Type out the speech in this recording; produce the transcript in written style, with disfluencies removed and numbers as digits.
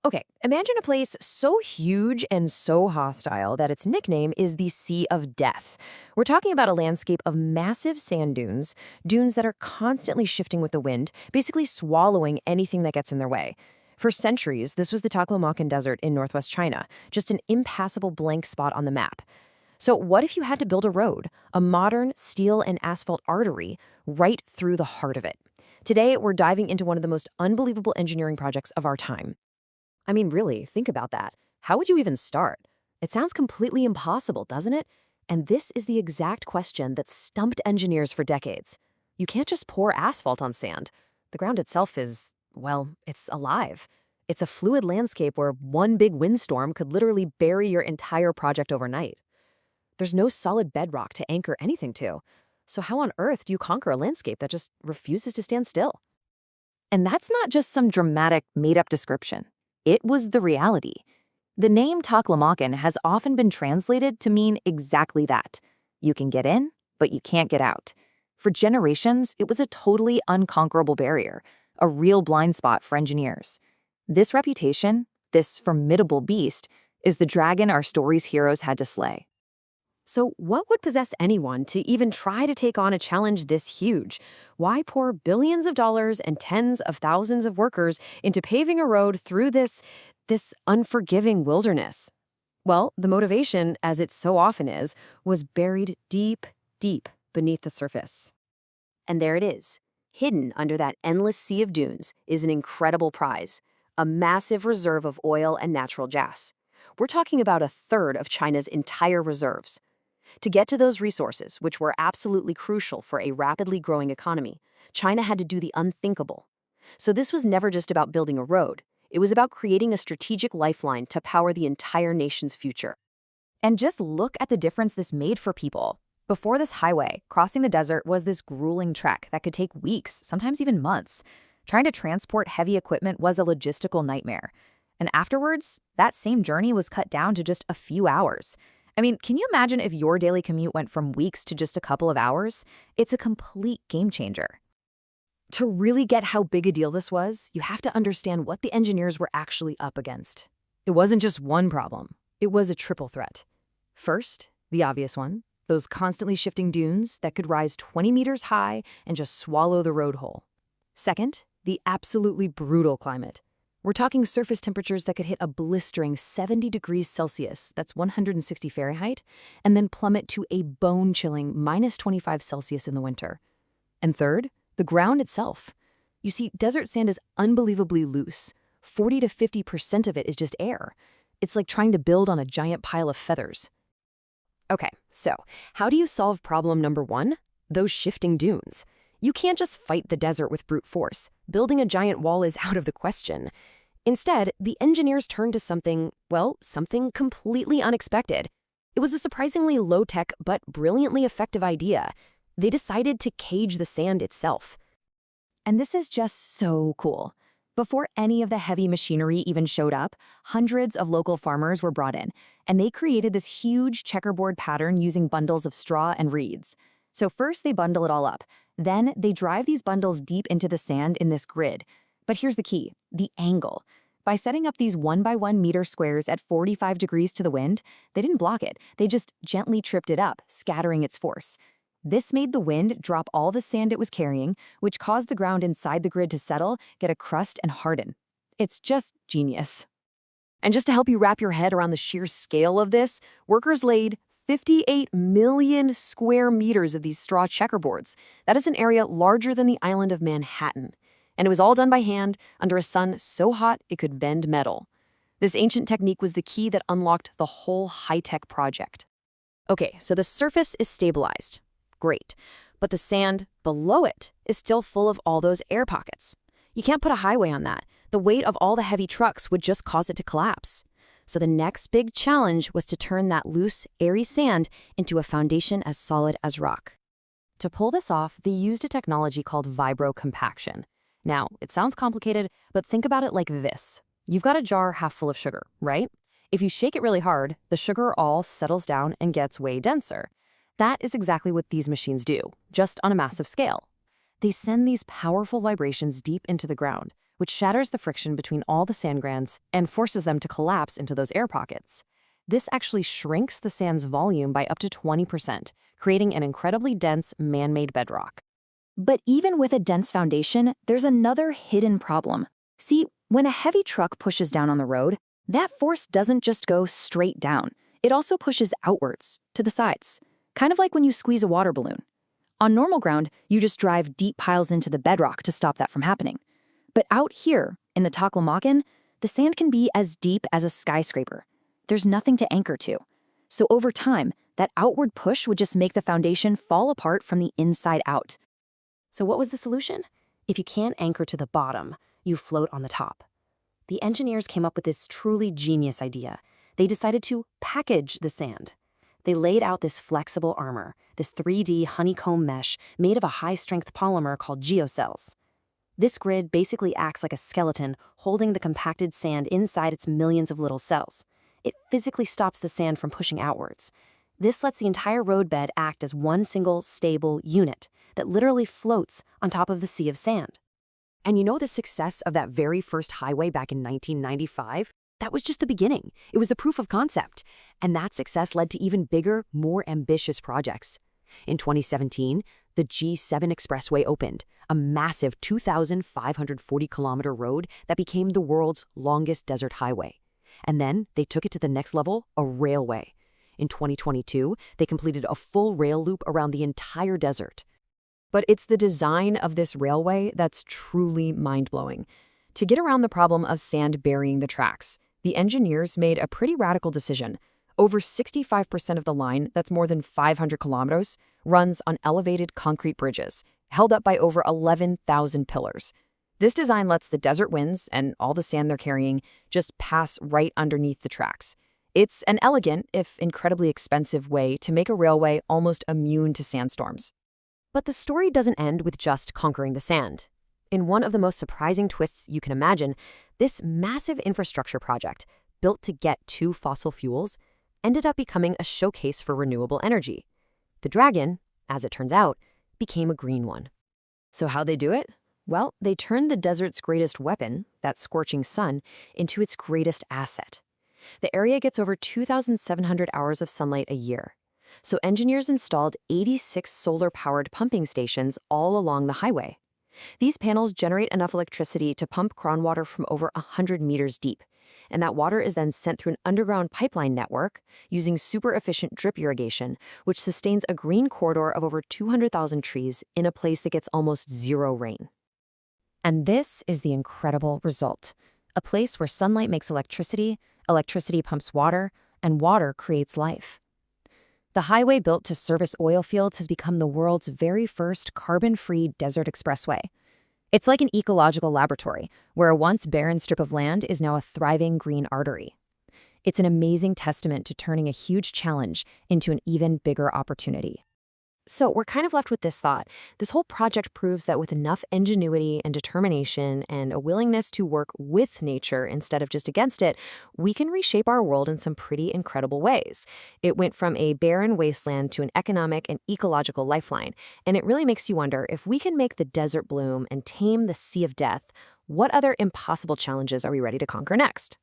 Okay, imagine a place so huge and so hostile that its nickname is the Sea of Death. We're talking about a landscape of massive sand dunes, dunes that are constantly shifting with the wind, basically swallowing anything that gets in their way. For centuries, this was the Taklamakan Desert in northwest China, just an impassable blank spot on the map. So what if you had to build a road, a modern steel and asphalt artery, right through the heart of it? Today, we're diving into one of the most unbelievable engineering projects of our time. I mean, really, think about that. How would you even start? It sounds completely impossible, doesn't it? And this is the exact question that stumped engineers for decades. You can't just pour asphalt on sand. The ground itself is, well, it's alive. It's a fluid landscape where one big windstorm could literally bury your entire project overnight. There's no solid bedrock to anchor anything to. So how on earth do you conquer a landscape that just refuses to stand still? And that's not just some dramatic, made-up description. It was the reality. The name Taklamakan has often been translated to mean exactly that. You can get in, but you can't get out. For generations, it was a totally unconquerable barrier, a real blind spot for engineers. This reputation, this formidable beast, is the dragon our story's heroes had to slay. So what would possess anyone to even try to take on a challenge this huge? Why pour billions of dollars and tens of thousands of workers into paving a road through this unforgiving wilderness? Well, the motivation, as it so often is, was buried deep, deep beneath the surface. And there it is. Hidden under that endless sea of dunes is an incredible prize, a massive reserve of oil and natural gas. We're talking about a third of China's entire reserves. To get to those resources, which were absolutely crucial for a rapidly growing economy, China had to do the unthinkable. So this was never just about building a road. It was about creating a strategic lifeline to power the entire nation's future. And just look at the difference this made for people. Before this highway, crossing the desert was this grueling trek that could take weeks, sometimes even months. Trying to transport heavy equipment was a logistical nightmare. And afterwards, that same journey was cut down to just a few hours. I mean, can you imagine if your daily commute went from weeks to just a couple of hours? It's a complete game changer. To really get how big a deal this was, you have to understand what the engineers were actually up against. It wasn't just one problem. It was a triple threat. First, the obvious one, those constantly shifting dunes that could rise 20 meters high and just swallow the road whole. Second, the absolutely brutal climate. We're talking surface temperatures that could hit a blistering 70 degrees Celsius, that's 160 Fahrenheit, and then plummet to a bone-chilling -25 Celsius in the winter. And third, the ground itself. You see, desert sand is unbelievably loose. 40 to 50% of it is just air. It's like trying to build on a giant pile of feathers. Okay, so how do you solve problem number one? Those shifting dunes. You can't just fight the desert with brute force. Building a giant wall is out of the question. Instead, the engineers turned to something completely unexpected. It was a surprisingly low-tech but brilliantly effective idea. They decided to cage the sand itself. And this is just so cool. Before any of the heavy machinery even showed up, hundreds of local farmers were brought in, and they created this huge checkerboard pattern using bundles of straw and reeds. So first they bundle it all up. Then they drive these bundles deep into the sand in this grid. But here's the key, the angle. By setting up these 1 by 1 meter squares at 45 degrees to the wind, they didn't block it. They just gently tripped it up, scattering its force. This made the wind drop all the sand it was carrying, which caused the ground inside the grid to settle, get a crust, and harden. It's just genius. And just to help you wrap your head around the sheer scale of this, workers laid 58 million square meters of these straw checkerboards. That is an area larger than the island of Manhattan. And it was all done by hand, under a sun so hot it could bend metal. This ancient technique was the key that unlocked the whole high-tech project. Okay, so the surface is stabilized. Great. But the sand below it is still full of all those air pockets. You can't put a highway on that. The weight of all the heavy trucks would just cause it to collapse. So the next big challenge was to turn that loose, airy sand into a foundation as solid as rock. To pull this off, they used a technology called vibrocompaction. Now, it sounds complicated, but think about it like this. You've got a jar half full of sugar, right? If you shake it really hard, the sugar all settles down and gets way denser. That is exactly what these machines do, just on a massive scale. They send these powerful vibrations deep into the ground, which shatters the friction between all the sand grains and forces them to collapse into those air pockets. This actually shrinks the sand's volume by up to 20%, creating an incredibly dense man-made bedrock. But even with a dense foundation, there's another hidden problem. See, when a heavy truck pushes down on the road, that force doesn't just go straight down. It also pushes outwards, to the sides, kind of like when you squeeze a water balloon. On normal ground, you just drive deep piles into the bedrock to stop that from happening. But out here, in the Taklamakan, the sand can be as deep as a skyscraper. There's nothing to anchor to. So over time, that outward push would just make the foundation fall apart from the inside out. So what was the solution? If you can't anchor to the bottom, you float on the top. The engineers came up with this truly genius idea. They decided to package the sand. They laid out this flexible armor, this 3D honeycomb mesh made of a high-strength polymer called geocells. This grid basically acts like a skeleton holding the compacted sand inside its millions of little cells. It physically stops the sand from pushing outwards. This lets the entire roadbed act as one single, stable unit that literally floats on top of the sea of sand. And you know the success of that very first highway back in 1995? That was just the beginning. It was the proof of concept. And that success led to even bigger, more ambitious projects. In 2017, the G7 Expressway opened, a massive 2,540-kilometer road that became the world's longest desert highway. And then they took it to the next level, a railway. In 2022, they completed a full rail loop around the entire desert. But it's the design of this railway that's truly mind-blowing. To get around the problem of sand burying the tracks, the engineers made a pretty radical decision. Over 65% of the line, that's more than 500 kilometers, runs on elevated concrete bridges, held up by over 11,000 pillars. This design lets the desert winds and all the sand they're carrying just pass right underneath the tracks. It's an elegant, if incredibly expensive, way to make a railway almost immune to sandstorms. But the story doesn't end with just conquering the sand. In one of the most surprising twists you can imagine, this massive infrastructure project, built to get to fossil fuels, ended up becoming a showcase for renewable energy. The Dragon, as it turns out, became a green one. So how'd they do it? Well, they turned the desert's greatest weapon, that scorching sun, into its greatest asset. The area gets over 2,700 hours of sunlight a year. So engineers installed 86 solar-powered pumping stations all along the highway. These panels generate enough electricity to pump groundwater from over 100 meters deep, and that water is then sent through an underground pipeline network using super-efficient drip irrigation, which sustains a green corridor of over 200,000 trees in a place that gets almost zero rain. And this is the incredible result. A place where sunlight makes electricity, electricity pumps water, and water creates life. The highway built to service oil fields has become the world's very first carbon-free desert expressway. It's like an ecological laboratory, where a once barren strip of land is now a thriving green artery. It's an amazing testament to turning a huge challenge into an even bigger opportunity. So we're kind of left with this thought. This whole project proves that with enough ingenuity and determination and a willingness to work with nature instead of just against it, we can reshape our world in some pretty incredible ways. It went from a barren wasteland to an economic and ecological lifeline. And it really makes you wonder, if we can make the desert bloom and tame the sea of death, what other impossible challenges are we ready to conquer next?